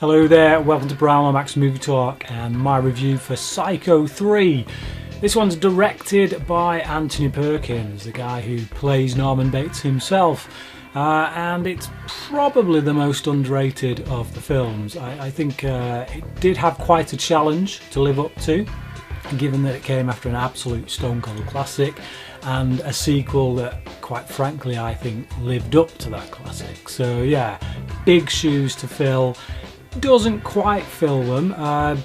Hello there, welcome to Bryan Lomax Movie Talk and my review for Psycho 3. This one's directed by Anthony Perkins, the guy who plays Norman Bates himself, and it's probably the most underrated of the films. I think it did have quite a challenge to live up to, given that it came after an absolute stone cold classic and a sequel that, quite frankly, I think lived up to that classic. So yeah, big shoes to fill. Doesn't quite fill them,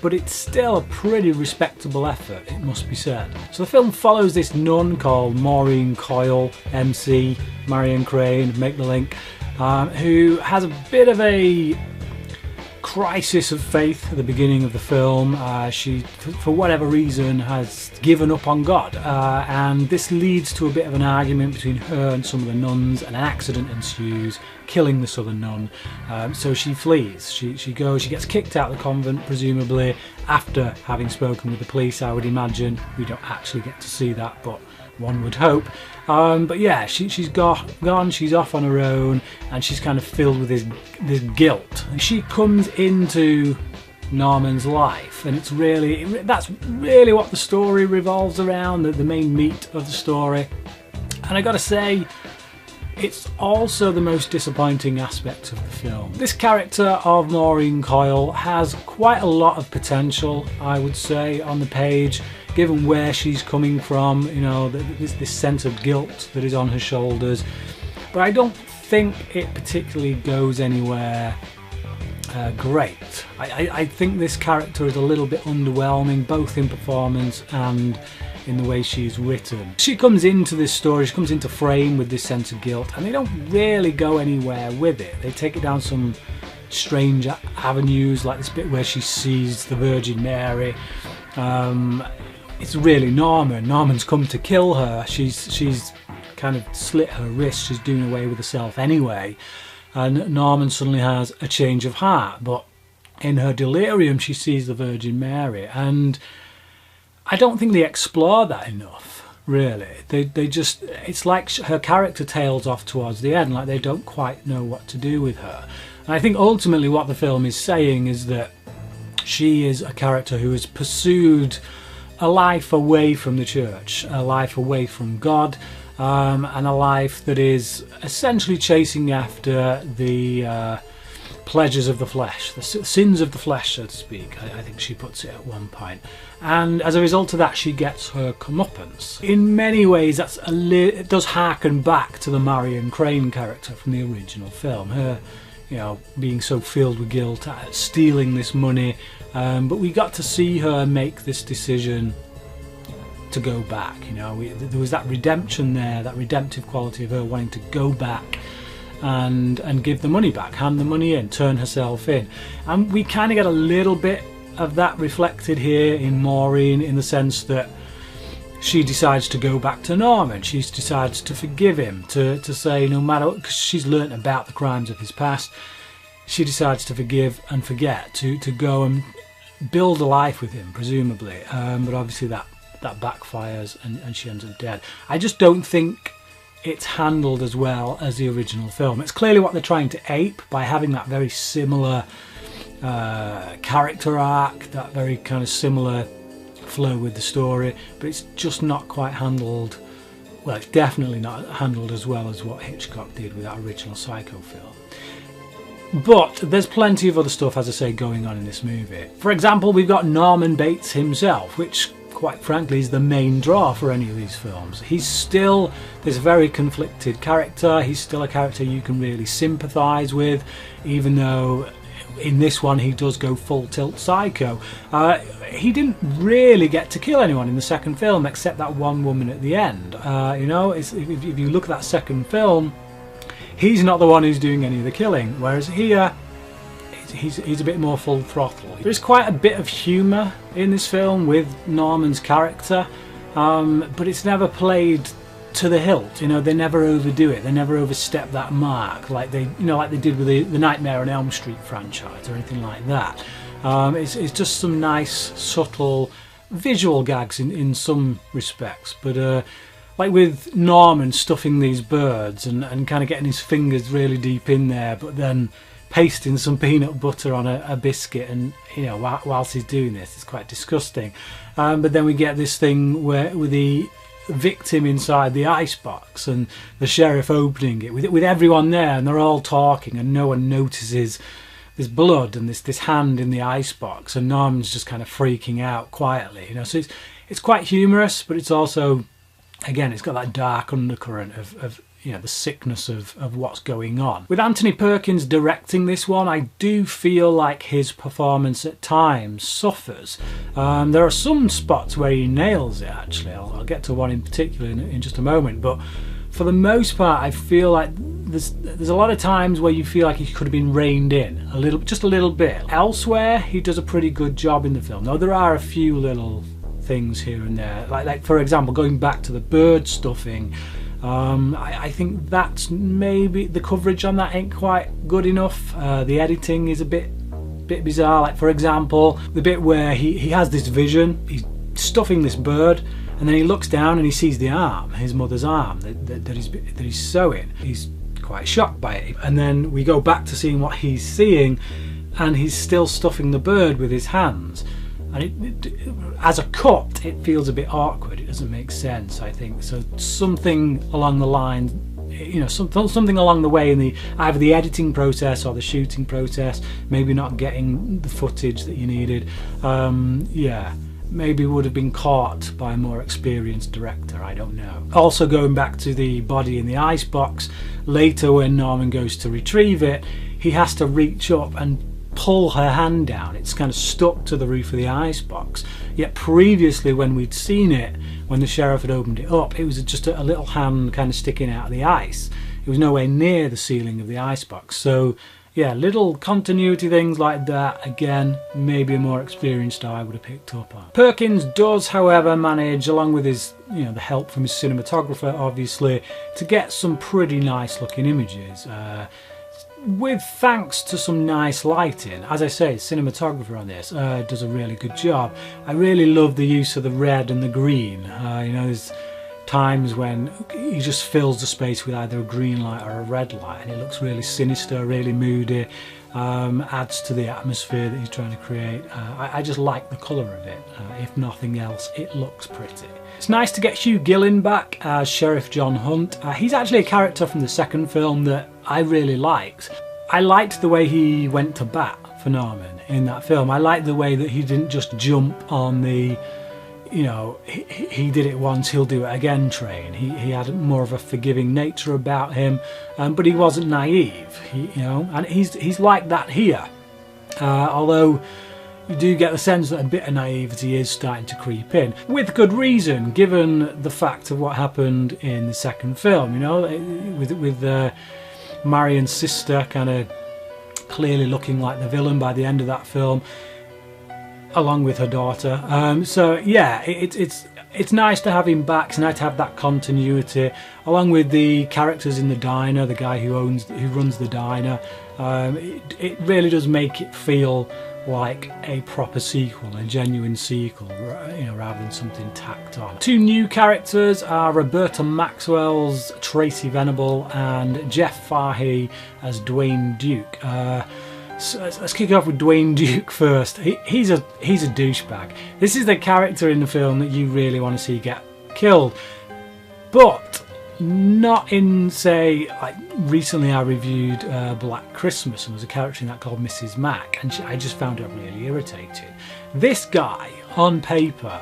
but it's still a pretty respectable effort, it must be said. So the film follows this nun called Maureen Coyle, MC, Marion Crane, make the link, who has a bit of a crisis of faith at the beginning of the film. She, for whatever reason, has given up on God, and this leads to a bit of an argument between her and some of the nuns, and an accident ensues, killing the southern nun. So she flees. She gets kicked out of the convent, presumably after having spoken with the police, I would imagine. We don't actually get to see that, but one would hope. But yeah, she's gone, she's off on her own, and she's kind of filled with this guilt. And she comes into Norman's life, and that's really what the story revolves around, the main meat of the story. And I gotta say, it's also the most disappointing aspect of the film. This character of Maureen Coyle has quite a lot of potential, I would say, on the page, given where she's coming from, you know, this sense of guilt that is on her shoulders. But I don't think it particularly goes anywhere great. I think this character is a little bit underwhelming, both in performance and in the way she's written. She comes into this story, she comes into frame with this sense of guilt, and they don't really go anywhere with it. They take it down some strange avenues, like this bit where she sees the Virgin Mary. It's really Norman. Norman's come to kill her. She's kind of slit her wrist. She's doing away with herself anyway. And Norman suddenly has a change of heart. But in her delirium, she sees the Virgin Mary. And I don't think they explore that enough, really. They just, it's like her character tails off towards the end, like they don't quite know what to do with her. And I think ultimately what the film is saying is that she is a character who has pursued a life away from the church, a life away from God, and a life that is essentially chasing after the pleasures of the flesh, the sins of the flesh, so to speak, I think she puts it at one point. And as a result of that, she gets her comeuppance. In many ways, it does harken back to the Marion Crane character from the original film. Her, you know, being so filled with guilt, stealing this money, but we got to see her make this decision to go back. You know, there was that redemption there, that redemptive quality of her wanting to go back and give the money back, hand the money in, turn herself in. And we kind of get a little bit of that reflected here in Maureen, in the sense that she decides to go back to Norman. She decides to forgive him, to say no matter what, because she's learnt about the crimes of his past, she decides to forgive and forget, to go and build a life with him, presumably. But obviously that backfires and she ends up dead. I just don't think it's handled as well as the original film. It's clearly what they're trying to ape by having that very similar character arc, that very kind of similar flow with the story, but it's just not quite handled. Well, it's definitely not handled as well as what Hitchcock did with that original Psycho film. But there's plenty of other stuff, as I say, going on in this movie. For example, we've got Norman Bates himself, which quite frankly is the main draw for any of these films. He's still this very conflicted character. He's still a character you can really sympathise with, even though in this one he does go full tilt psycho. He didn't really get to kill anyone in the second film except that one woman at the end. You know, if you look at that second film, he's not the one who's doing any of the killing, whereas here he's a bit more full throttle. There's quite a bit of humour in this film with Norman's character, but it's never played to the hilt. You know, they never overdo it. They never overstep that mark like they did with the Nightmare on Elm Street franchise or anything like that. It's just some nice, subtle visual gags in some respects, but like with Norman stuffing these birds and kind of getting his fingers really deep in there, but then pasting some peanut butter on a biscuit, and you know, whilst he's doing this, it's quite disgusting. But then we get this thing where with the victim inside the icebox and the sheriff opening it with everyone there, and they're all talking, and no one notices this blood and this hand in the icebox, and Norman's just kind of freaking out quietly, you know. So it's quite humorous, but it's also, again, it's got that dark undercurrent of you know, the sickness of what's going on. With Anthony Perkins directing this one, I do feel like his performance at times suffers. There are some spots where he nails it, actually. I'll get to one in particular in just a moment, but for the most part, I feel like there's a lot of times where you feel like he could have been reined in just a little bit. Elsewhere, he does a pretty good job in the film. Though there are a few little things here and there, like for example, going back to the bird stuffing. I think that's maybe the coverage on that ain't quite good enough. The editing is a bit bizarre. Like for example, the bit where he has this vision, he's stuffing this bird, and then he looks down and he sees the arm, his mother's arm that he's sewing. He's quite shocked by it, and then we go back to seeing what he's seeing, and he's still stuffing the bird with his hands. And as a cut, it feels a bit awkward. It doesn't make sense, I think. So something along the line, you know, something along the way in either the editing process or the shooting process, maybe not getting the footage that you needed. Yeah, maybe would have been caught by a more experienced director, I don't know. Also, going back to the body in the icebox, later when Norman goes to retrieve it, he has to reach up and pull her hand down. It's kind of stuck to the roof of the icebox. Yet previously, when we'd seen it, when the sheriff had opened it up, it was just a little hand kind of sticking out of the ice. It was nowhere near the ceiling of the icebox. So yeah, little continuity things like that, again, maybe a more experienced eye would have picked up on. Perkins does, however, manage, along with his, you know, the help from his cinematographer, obviously, to get some pretty nice looking images. With thanks to some nice lighting. As I say, cinematographer on this does a really good job. I really love the use of the red and the green. You know, there's times when he just fills the space with either a green light or a red light, and it looks really sinister, really moody, adds to the atmosphere that he's trying to create. I just like the colour of it. If nothing else, it looks pretty. It's nice to get Hugh Gillen back as Sheriff John Hunt. He's actually a character from the second film that I really liked. I liked the way he went to bat for Norman in that film. I liked the way that he didn't just jump on the, you know, he did it once, he'll do it again train. He had more of a forgiving nature about him, but he wasn't naive, you know, and he's like that here. Although you do get the sense that a bit of naivety is starting to creep in, with good reason, given the fact of what happened in the second film, you know, with Marion's sister kind of clearly looking like the villain by the end of that film, along with her daughter. So yeah, it's nice to have him back. It's nice to have that continuity, along with the characters in the diner, the guy who runs the diner. It really does make it feel like a proper sequel, a genuine sequel, you know, rather than something tacked on. Two new characters are Roberta Maxwell's Tracy Venable and Jeff Fahey as Dwayne Duke. So let's kick off with Dwayne Duke first. He's a douchebag. This is the character in the film that you really want to see get killed, but not in, say, like recently I reviewed Black Christmas, and there was a character in that called Mrs. Mac, and I just found her really irritating. This guy, on paper,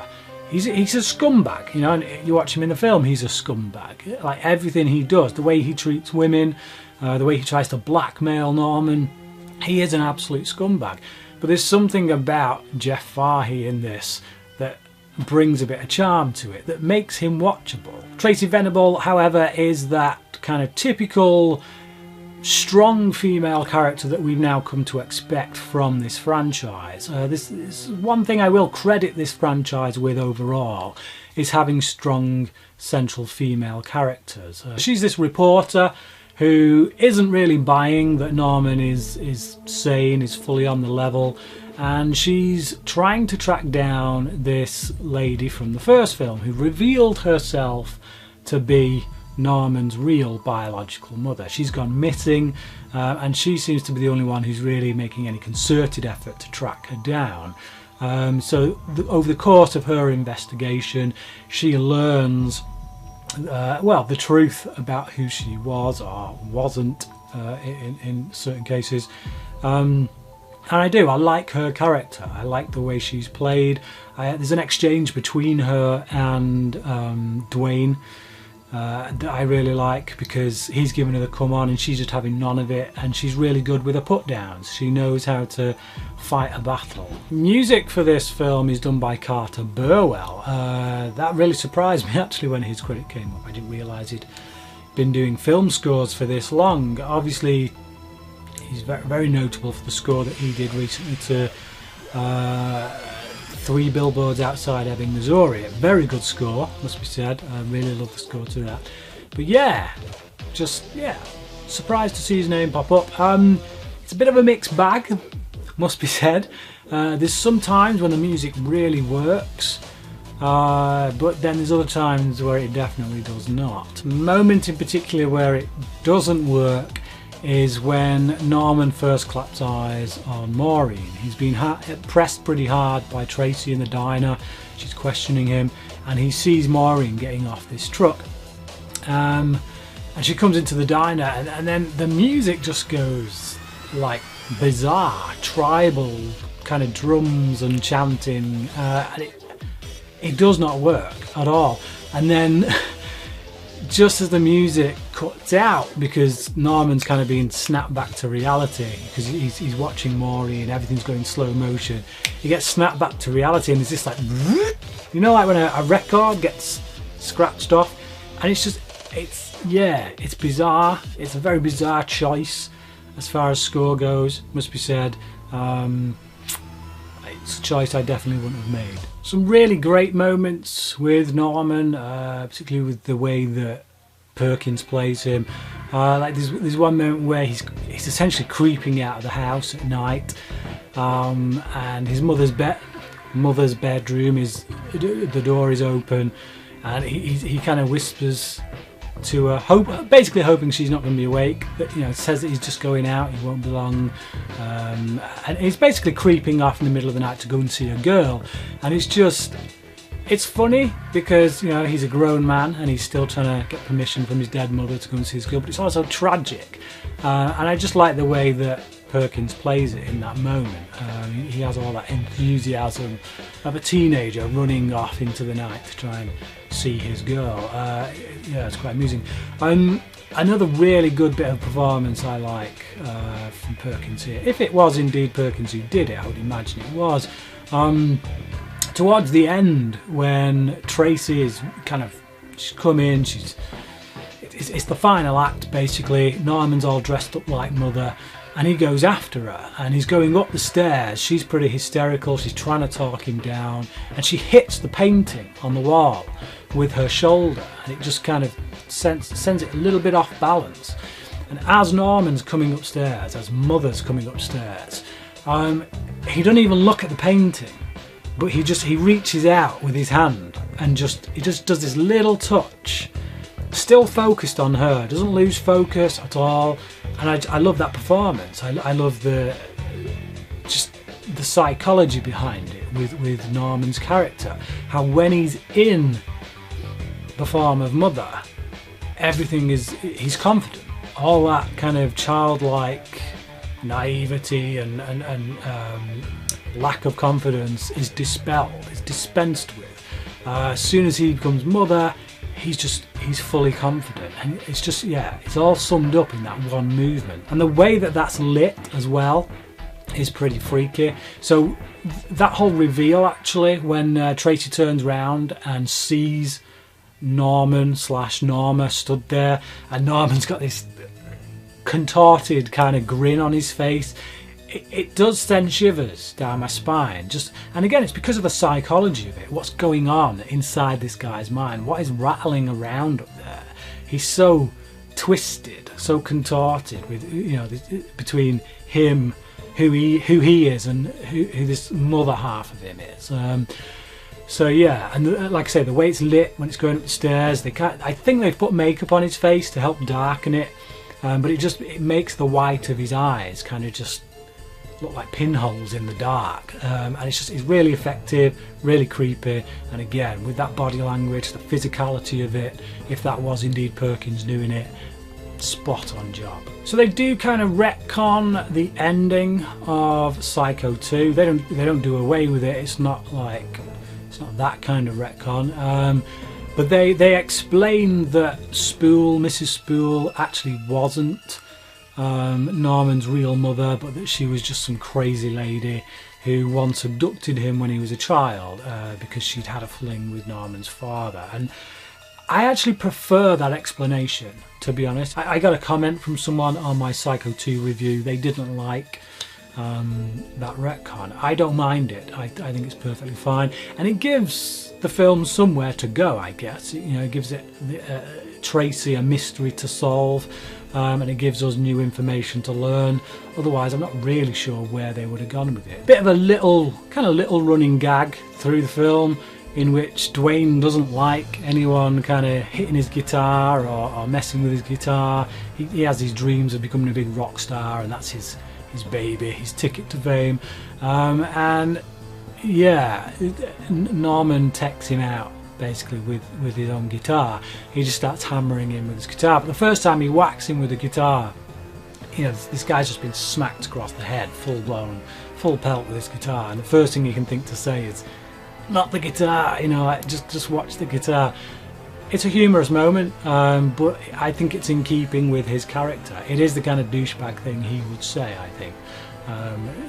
he's a scumbag, you know, and you watch him in the film, he's a scumbag. Like everything he does, the way he treats women, the way he tries to blackmail Norman, he is an absolute scumbag. But there's something about Jeff Fahey in this that brings a bit of charm to it, that makes him watchable. Tracy Venable, however, is that kind of typical strong female character that we've now come to expect from this franchise. This is one thing I will credit this franchise with overall, is having strong central female characters. She's this reporter who isn't really buying that Norman is sane, is fully on the level, and she's trying to track down this lady from the first film who revealed herself to be Norman's real biological mother. She's gone missing, and she seems to be the only one who's really making any concerted effort to track her down. So over the course of her investigation, she learns the truth about who she was or wasn't in certain cases. And I like her character. I like the way she's played. There's an exchange between her and Dwayne that I really like, because he's giving her the come on and she's just having none of it, and she's really good with her put downs. She knows how to fight a battle. Music for this film is done by Carter Burwell. That really surprised me actually when his credit came up. I didn't realise he'd been doing film scores for this long. Obviously he's very, very notable for the score that he did recently to 3 Billboards Outside Ebbing, Missouri. A very good score, must be said. I really love the score to that. But yeah, surprised to see his name pop up. It's a bit of a mixed bag, must be said. There's some times when the music really works, but then there's other times where it definitely does not. Moment in particular where it doesn't work is when Norman first claps eyes on Maureen. He's been pressed pretty hard by Tracy in the diner. She's questioning him, and he sees Maureen getting off this truck. And she comes into the diner, and then the music just goes like bizarre, tribal kind of drums and chanting, and it does not work at all. And then just as the music cuts out, because Norman's kind of being snapped back to reality, because he's watching Maureen and everything's going slow motion, he gets snapped back to reality, and there's this like, you know, like when a record gets scratched off, and it's bizarre. It's a very bizarre choice as far as score goes, must be said. It's a choice I definitely wouldn't have made. Some really great moments with Norman, particularly with the way that Perkins plays him. Like there's one moment where he's essentially creeping out of the house at night, and his mother's bedroom is, the door is open, and he kind of whispers to her, basically hoping she's not going to be awake, but says that he's just going out, he won't be long, and he's basically creeping off in the middle of the night to go and see a girl. And it's funny because he's a grown man and he's still trying to get permission from his dead mother to go and see his girl, but it's also tragic, and I just like the way that Perkins plays it in that moment. He has all that enthusiasm of a teenager running off into the night to try and see his girl. It's quite amusing. Another really good bit of performance I like from Perkins here. If it was indeed Perkins who did it, I would imagine it was. Towards the end, when Tracy is she's come in, it's the final act basically. Norman's all dressed up like mother, and he goes after her, and he's going up the stairs. She's pretty hysterical, she's trying to talk him down, and she hits the painting on the wall with her shoulder, and it just kind of sends it a little bit off balance. And as Norman's coming upstairs, as mother's coming upstairs, he doesn't even look at the painting, but he reaches out with his hand and he just does this little touch, still focused on her, doesn't lose focus at all. And I love that performance. I love the psychology behind it with Norman's character. How when he's in the form of mother, he's confident. All that kind of childlike naivety and lack of confidence is dispelled, is dispensed with. As soon as he becomes mother, he's fully confident, and it's all summed up in that one movement. And the way that that's lit as well is pretty freaky. So that whole reveal, actually, when Tracy turns round and sees Norma stood there, and Norman's got this contorted kind of grin on his face, it does send shivers down my spine. And again, it's because of the psychology of it. What's going on inside this guy's mind? What is rattling around up there? He's so twisted, so contorted with between him, who he is, and who this mother half of him is. So yeah, and like I say, the way it's lit when it's going up the stairs, I think they've put makeup on his face to help darken it, but it makes the white of his eyes kind of just look like pinholes in the dark, and it's really effective, really creepy, and again, with that body language, the physicality of it, if that was indeed Perkins doing it, spot on job. So they do kind of retcon the ending of Psycho 2. They don't do away with it. It's not that kind of retcon, but they explain that Mrs. Spool actually wasn't Norman's real mother, but that she was just some crazy lady who once abducted him when he was a child, because she'd had a fling with Norman's father. And I actually prefer that explanation, to be honest. I got a comment from someone on my Psycho 2 review. They didn't like that retcon. I don't mind it. I think it's perfectly fine, and it gives the film somewhere to go, I guess. It gives Tracy a mystery to solve, and it gives us new information to learn. Otherwise, I'm not really sure where they would have gone with it. Bit of a little running gag through the film, in which Dwayne doesn't like anyone kind of hitting his guitar or messing with his guitar. He has these dreams of becoming a big rock star, and that's his baby, his ticket to fame. And yeah, Norman techs him out basically with his own guitar. He just starts hammering him with his guitar, but the first time he whacks him with the guitar, this guy's just been smacked across the head, full pelt with his guitar, and the first thing you can think to say is, not the guitar, just watch the guitar. It's a humorous moment, but I think it's in keeping with his character. It is the kind of douchebag thing he would say, I think.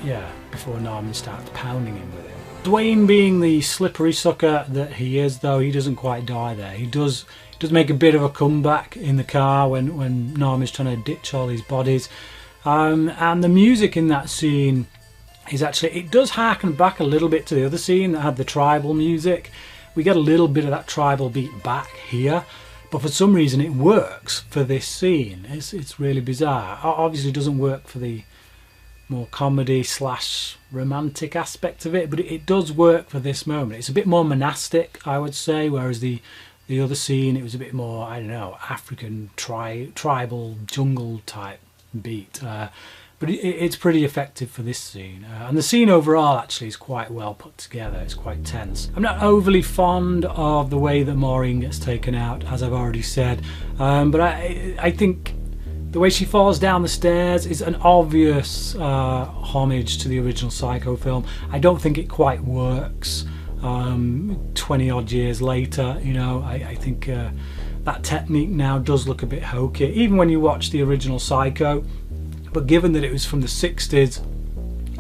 Yeah, before Norman starts pounding him with it. Dwayne, being the slippery sucker that he is, though, he doesn't quite die there. He does make a bit of a comeback in the car when Norman's trying to ditch all these bodies. And the music in that scene is it does harken back a little bit to the other scene that had the tribal music. We get a little bit of that tribal beat back here, but for some reason it works for this scene. It's really bizarre. Obviously it doesn't work for the more comedy / romantic aspect of it, but it does work for this moment. It's a bit more monastic, I would say, whereas the other scene, it was a bit more, I don't know, African tribal jungle type beat. But it's pretty effective for this scene. And the scene overall actually is quite well put together. It's quite tense. I'm not overly fond of the way that Maureen gets taken out, as I've already said. But I think the way she falls down the stairs is an obvious homage to the original Psycho film. I don't think it quite works 20 odd years later. I think that technique now does look a bit hokey, even when you watch the original Psycho. But given that it was from the 60s,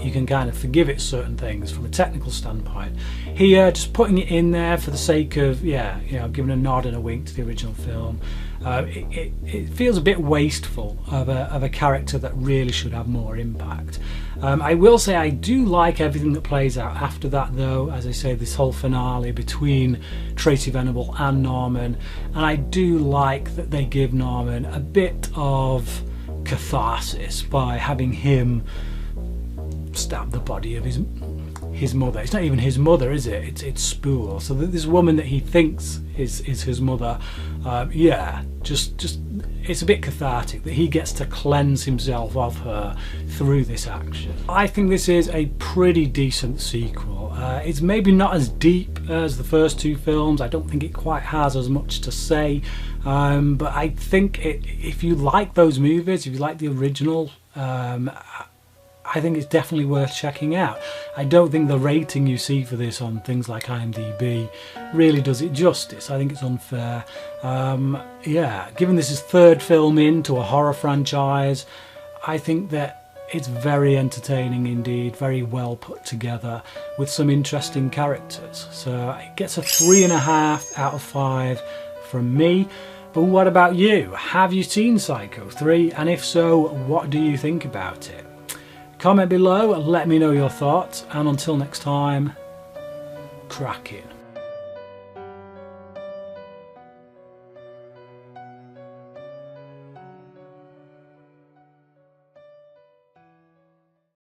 you can kind of forgive it certain things from a technical standpoint. Here, just putting it in there for the sake of, giving a nod and a wink to the original film, it feels a bit wasteful of a character that really should have more impact. I will say I do like everything that plays out after that, though. As I say, this whole finale between Tracy Venable and Norman, and I do like that they give Norman a bit of catharsis by having him stab the body of his mother. It's not even his mother, is it? It's Spool. So this woman that he thinks is his mother, just it's a bit cathartic that he gets to cleanse himself of her through this action. I think this is a pretty decent sequel. It's maybe not as deep as the first two films. I don't think it quite has as much to say, but I think if you like those movies, if you like the original, I think it's definitely worth checking out. I don't think the rating you see for this on things like IMDb really does it justice. I think it's unfair. Given this is third film into a horror franchise, I think that it's very entertaining indeed, very well put together with some interesting characters. So it gets a 3.5 out of 5 from me. But what about you? Have you seen Psycho 3? And if so, what do you think about it? Comment below and let me know your thoughts, and until next time, crack it.